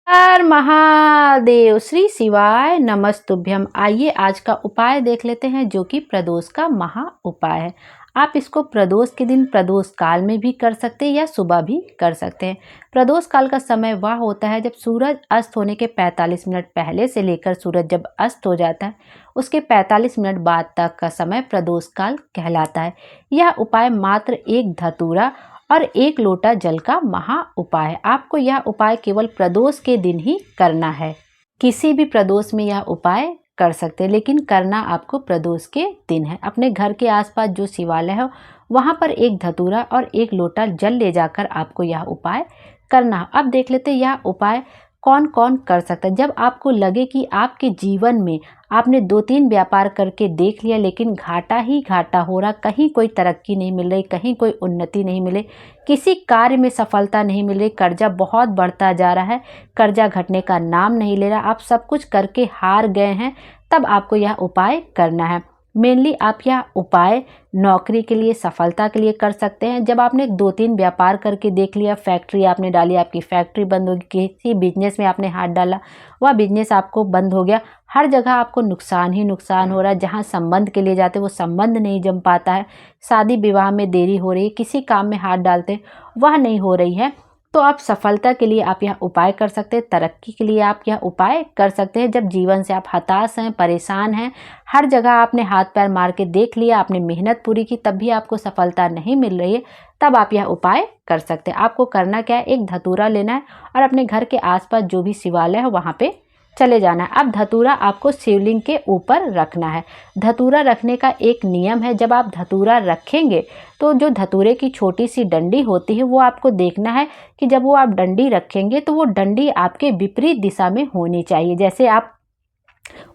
हर महादेव श्री शिवाय नमस्तुभ्यम। आइए आज का उपाय देख लेते हैं जो कि प्रदोष का महा उपाय है। आप इसको प्रदोष के दिन प्रदोष काल में भी कर सकते हैं या सुबह भी कर सकते हैं। प्रदोष काल का समय वह होता है जब सूरज अस्त होने के 45 मिनट पहले से लेकर सूरज जब अस्त हो जाता है उसके 45 मिनट बाद तक का समय प्रदोष काल कहलाता है। यह उपाय मात्र एक धतूरा और एक लोटा जल का महा उपाय है। आपको यह उपाय केवल प्रदोष के दिन ही करना है। किसी भी प्रदोष में यह उपाय कर सकते हैं, लेकिन करना आपको प्रदोष के दिन है। अपने घर के आसपास जो शिवालय है वहां पर एक धतूरा और एक लोटा जल ले जाकर आपको यह उपाय करना है। अब देख लेते हैं यह उपाय कौन कौन कर सकता है। जब आपको लगे कि आपके जीवन में आपने 2-3 व्यापार करके देख लिया लेकिन घाटा ही घाटा हो रहा, कहीं कोई तरक्की नहीं मिल रही, कहीं कोई उन्नति नहीं मिले, किसी कार्य में सफलता नहीं मिल रही, कर्जा बहुत बढ़ता जा रहा है, कर्जा घटने का नाम नहीं ले रहा, आप सब कुछ करके हार गए हैं, तब आपको यह उपाय करना है। मेनली आप यह उपाय नौकरी के लिए, सफलता के लिए कर सकते हैं। जब आपने 2-3 व्यापार करके देख लिया, फैक्ट्री आपने डाली, आपकी फैक्ट्री बंद होगी, किसी बिजनेस में आपने हाथ डाला, वह बिजनेस आपको बंद हो गया, हर जगह आपको नुकसान ही नुकसान हो रहा है। जहां संबंध के लिए जाते वो संबंध नहीं जम पाता है, शादी विवाह में देरी हो रही है, किसी काम में हाथ डालते वह नहीं हो रही है, तो आप सफलता के लिए आप यह उपाय कर सकते हैं। तरक्की के लिए आप यह उपाय कर सकते हैं। जब जीवन से आप हताश हैं, परेशान हैं, हर जगह आपने हाथ पैर मार के देख लिया, आपने मेहनत पूरी की, तब भी आपको सफलता नहीं मिल रही है, तब आप यह उपाय कर सकते हैं। आपको करना क्या है, एक धतूरा लेना है और अपने घर के आसपास जो भी शिवालय है वहाँ पे चले जाना है। अब धतूरा आपको शिवलिंग के ऊपर रखना है। धतूरा रखने का एक नियम है, जब आप धतूरा रखेंगे तो जो धतूरे की छोटी सी डंडी होती है वो आपको देखना है कि जब वो आप डंडी रखेंगे तो वो डंडी आपके विपरीत दिशा में होनी चाहिए। जैसे आप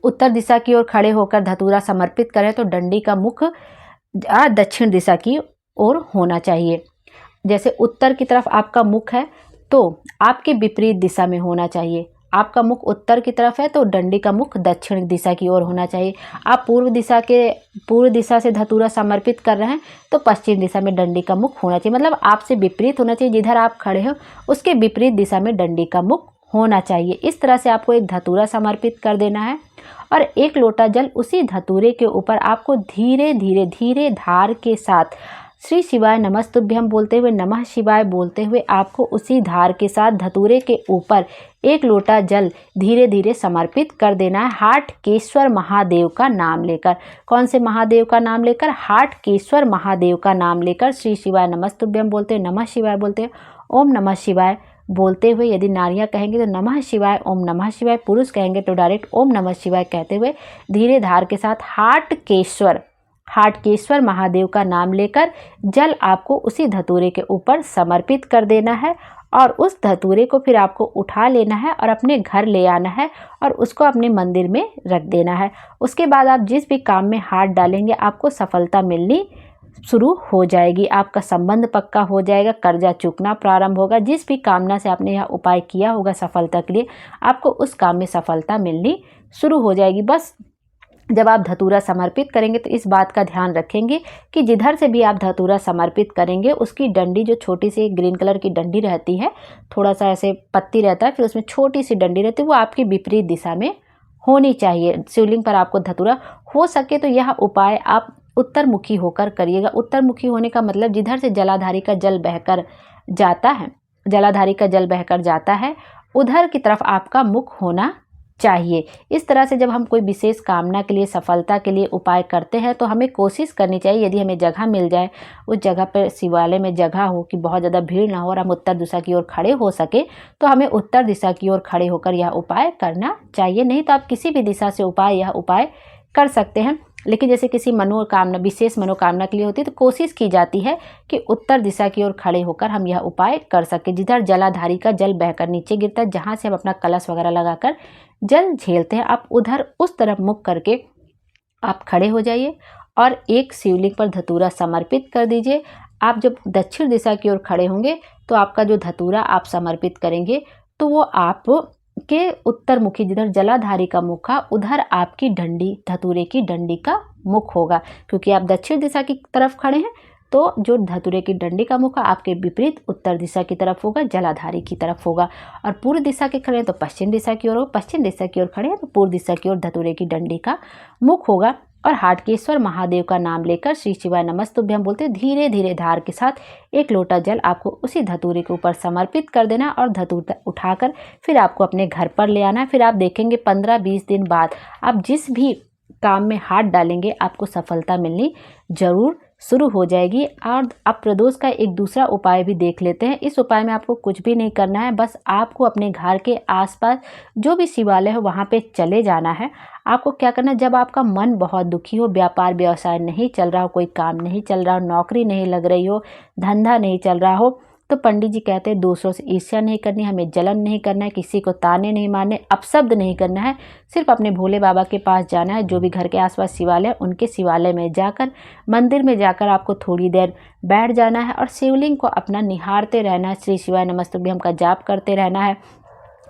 उत्तर दिशा की ओर खड़े होकर धतूरा समर्पित करें तो डंडी का मुख दक्षिण दिशा की ओर होना चाहिए। जैसे उत्तर की तरफ आपका मुख है तो आपके विपरीत दिशा में होना चाहिए। आपका मुख उत्तर की तरफ है तो डंडी का मुख दक्षिण दिशा की ओर होना चाहिए। आप पूर्व दिशा से धतूरा समर्पित कर रहे हैं तो पश्चिम दिशा में डंडी का मुख होना चाहिए। मतलब आपसे विपरीत होना चाहिए, जिधर आप खड़े हो उसके विपरीत दिशा में डंडी का मुख होना चाहिए। इस तरह से आपको एक धतूरा समर्पित कर देना है और एक लोटा जल उसी धतूरे के ऊपर आपको धीरे धार के साथ श्री शिवाय नमस्तुभ्यम बोलते हुए, नमः शिवाय बोलते हुए आपको उसी धार के साथ धतूरे के ऊपर एक लोटा जल धीरे धीरे समर्पित कर देना है। हाटकेश्वर महादेव का नाम लेकर। कौन से महादेव का नाम लेकर? हाटकेश्वर महादेव का नाम लेकर श्री शिवाय नमस्तुभ्यम बोलते हुए, नमः शिवाय बोलते हुए, ओम नमः शिवाय बोलते हुए, यदि नारियां कहेंगे तो नमः शिवाय ओम नमः शिवाय, पुरुष कहेंगे तो डायरेक्ट ओम नमः शिवाय कहते हुए धीरे धार के साथ हाटकेश्वर महादेव का नाम लेकर जल आपको उसी धतूरे के ऊपर समर्पित कर देना है और उस धतूरे को फिर आपको उठा लेना है और अपने घर ले आना है और उसको अपने मंदिर में रख देना है। उसके बाद आप जिस भी काम में हाथ डालेंगे आपको सफलता मिलनी शुरू हो जाएगी, आपका संबंध पक्का हो जाएगा, कर्जा चूकना प्रारंभ होगा। जिस भी कामना से आपने यह उपाय किया होगा सफलता के लिए, आपको उस काम में सफलता मिलनी शुरू हो जाएगी। बस जब आप धतूरा समर्पित करेंगे तो इस बात का ध्यान रखेंगे कि जिधर से भी आप धतूरा समर्पित करेंगे उसकी डंडी, जो छोटी सी ग्रीन कलर की डंडी रहती है, थोड़ा सा ऐसे पत्ती रहता है, फिर उसमें छोटी सी डंडी रहती है, वो आपकी विपरीत दिशा में होनी चाहिए। शिवलिंग पर आपको धतूरा हो सके तो यह उपाय आप उत्तरमुखी होकर करिएगा। उत्तरमुखी होने का मतलब जिधर से जलाधारी का जल बहकर जाता है उधर की तरफ आपका मुख होना चाहिए। इस तरह से जब हम कोई विशेष कामना के लिए, सफलता के लिए उपाय करते हैं तो हमें कोशिश करनी चाहिए, यदि हमें जगह मिल जाए, उस जगह पर शिवालय में जगह हो कि बहुत ज़्यादा भीड़ ना हो और हम उत्तर दिशा की ओर खड़े हो सके तो हमें उत्तर दिशा की ओर खड़े होकर यह उपाय करना चाहिए। नहीं तो आप किसी भी दिशा से यह उपाय कर सकते हैं। लेकिन जैसे किसी विशेष मनोकामना के लिए होती है तो कोशिश की जाती है कि उत्तर दिशा की ओर खड़े होकर हम यह उपाय कर सकें। जिधर जलाधारी का जल बहकर नीचे गिरता है, जहाँ से हम अपना कलश वगैरह लगाकर जल झेलते हैं, आप उधर उस तरफ मुख करके आप खड़े हो जाइए और एक शिवलिंग पर धतूरा समर्पित कर दीजिए। आप जब दक्षिण दिशा की ओर खड़े होंगे तो आपका जो धतूरा आप समर्पित करेंगे तो वो आप के उत्तरमुखी, जिधर जलाधारी का मुख है उधर आपकी डंडी, धतूरे की डंडी का मुख होगा। क्योंकि आप दक्षिण दिशा की तरफ खड़े हैं तो जो धतूरे की डंडी का मुख आपके विपरीत उत्तर दिशा की तरफ होगा, जलाधारी की तरफ होगा। और पूर्व दिशा के खड़े हैं तो पश्चिम दिशा की ओर हो, पश्चिम दिशा की ओर खड़े हैं तो पूर्व दिशा की ओर धतूरे की डंडी का मुख होगा। और हाटकेश्वर महादेव का नाम लेकर श्री शिवाय नमस्तुभ्यम बोलते धीरे धीरे धार के साथ एक लोटा जल आपको उसी धतूरे के ऊपर समर्पित कर देना और धतूरा उठाकर फिर आपको अपने घर पर ले आना है। फिर आप देखेंगे 15-20 दिन बाद आप जिस भी काम में हाथ डालेंगे आपको सफलता मिलनी जरूर शुरू हो जाएगी। और अब प्रदोष का एक दूसरा उपाय भी देख लेते हैं। इस उपाय में आपको कुछ भी नहीं करना है, बस आपको अपने घर के आसपास जो भी शिवालय है वहाँ पे चले जाना है। आपको क्या करना है, जब आपका मन बहुत दुखी हो, व्यापार व्यवसाय नहीं चल रहा हो, कोई काम नहीं चल रहा हो, नौकरी नहीं लग रही हो, धंधा नहीं चल रहा हो, तो पंडित जी कहते हैं दूसरों से ईर्ष्या नहीं करनी, हमें जलन नहीं करना है, किसी को ताने नहीं मारने, अपशब्द नहीं करना है, सिर्फ अपने भोले बाबा के पास जाना है। जो भी घर के आसपास शिवालय उनके शिवालय में जाकर, मंदिर में जाकर आपको थोड़ी देर बैठ जाना है और शिवलिंग को अपना निहारते रहना है। श्री शिवाय नमस्तुभ्यम का जाप करते रहना है,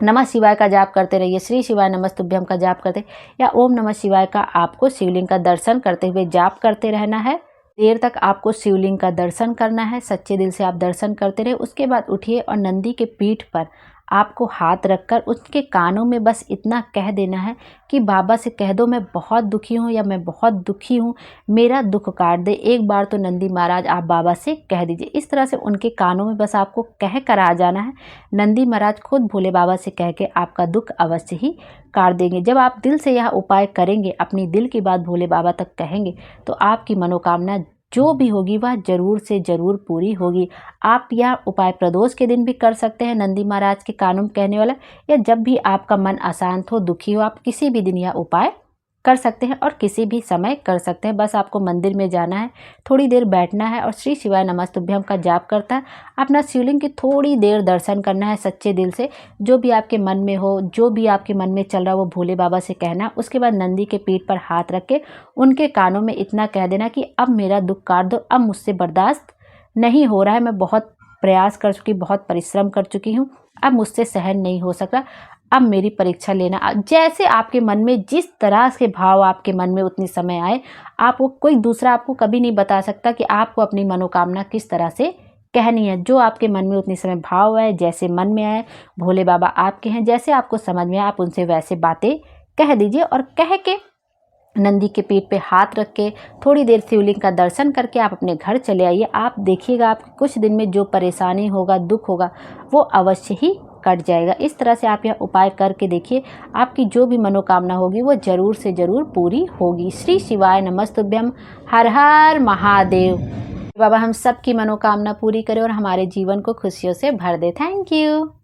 नमः शिवाय का जाप करते रहिए, श्री शिवाय नमस्तुभ्यम का जाप करते या ओम नमः शिवाय का आपको शिवलिंग का दर्शन करते हुए जाप करते रहना है। देर तक आपको शिवलिंग का दर्शन करना है, सच्चे दिल से आप दर्शन करते रहे। उसके बाद उठिए और नंदी के पीठ पर आपको हाथ रखकर उसके कानों में बस इतना कह देना है कि बाबा से कह दो मैं बहुत दुखी हूँ या मैं बहुत दुखी हूँ, मेरा दुख काट दे। एक बार तो नंदी महाराज आप बाबा से कह दीजिए। इस तरह से उनके कानों में बस आपको कह कर आ जाना है। नंदी महाराज खुद भोले बाबा से कह के आपका दुख अवश्य ही काट देंगे। जब आप दिल से यह उपाय करेंगे, अपनी दिल की बात भोले बाबा तक कहेंगे, तो आपकी मनोकामना जो भी होगी वह जरूर से जरूर पूरी होगी। आप यह उपाय प्रदोष के दिन भी कर सकते हैं, नंदी महाराज के कानों में कहने वाला, या जब भी आपका मन अशांत हो, दुखी हो, आप किसी भी दिन यह उपाय कर सकते हैं और किसी भी समय कर सकते हैं। बस आपको मंदिर में जाना है, थोड़ी देर बैठना है और श्री शिवाय नमस्तुभ्यम का जाप करता है अपना शिवलिंग की थोड़ी देर दर्शन करना है सच्चे दिल से। जो भी आपके मन में हो, जो भी आपके मन में चल रहा है वो भोले बाबा से कहना। उसके बाद नंदी के पीठ पर हाथ रख के उनके कानों में इतना कह देना कि अब मेरा दुख काट दो, अब मुझसे बर्दाश्त नहीं हो रहा है, मैं बहुत प्रयास कर चुकी, बहुत परिश्रम कर चुकी हूँ, अब मुझसे सहन नहीं हो सकता, अब मेरी परीक्षा लेना। जैसे आपके मन में जिस तरह के भाव आपके मन में उतनी समय आए, आपको कोई दूसरा आपको कभी नहीं बता सकता कि आपको अपनी मनोकामना किस तरह से कहनी है। जो आपके मन में उतनी समय भाव आए, जैसे मन में आए, भोले बाबा आपके हैं, जैसे आपको समझ में आए आप उनसे वैसे बातें कह दीजिए। और कह के नंदी के पीठ पे हाथ रख के थोड़ी देर शिवलिंग का दर्शन करके आप अपने घर चले आइए। आप देखिएगा आपके कुछ दिन में जो परेशानी होगा, दुख होगा, वो अवश्य ही कट जाएगा। इस तरह से आप यह उपाय करके देखिए, आपकी जो भी मनोकामना होगी वो जरूर से जरूर पूरी होगी। श्री शिवाय नमस्तुभ्यम। हर हर महादेव। बाबा हम सब की मनोकामना पूरी करें और हमारे जीवन को खुशियों से भर दे। Thank you.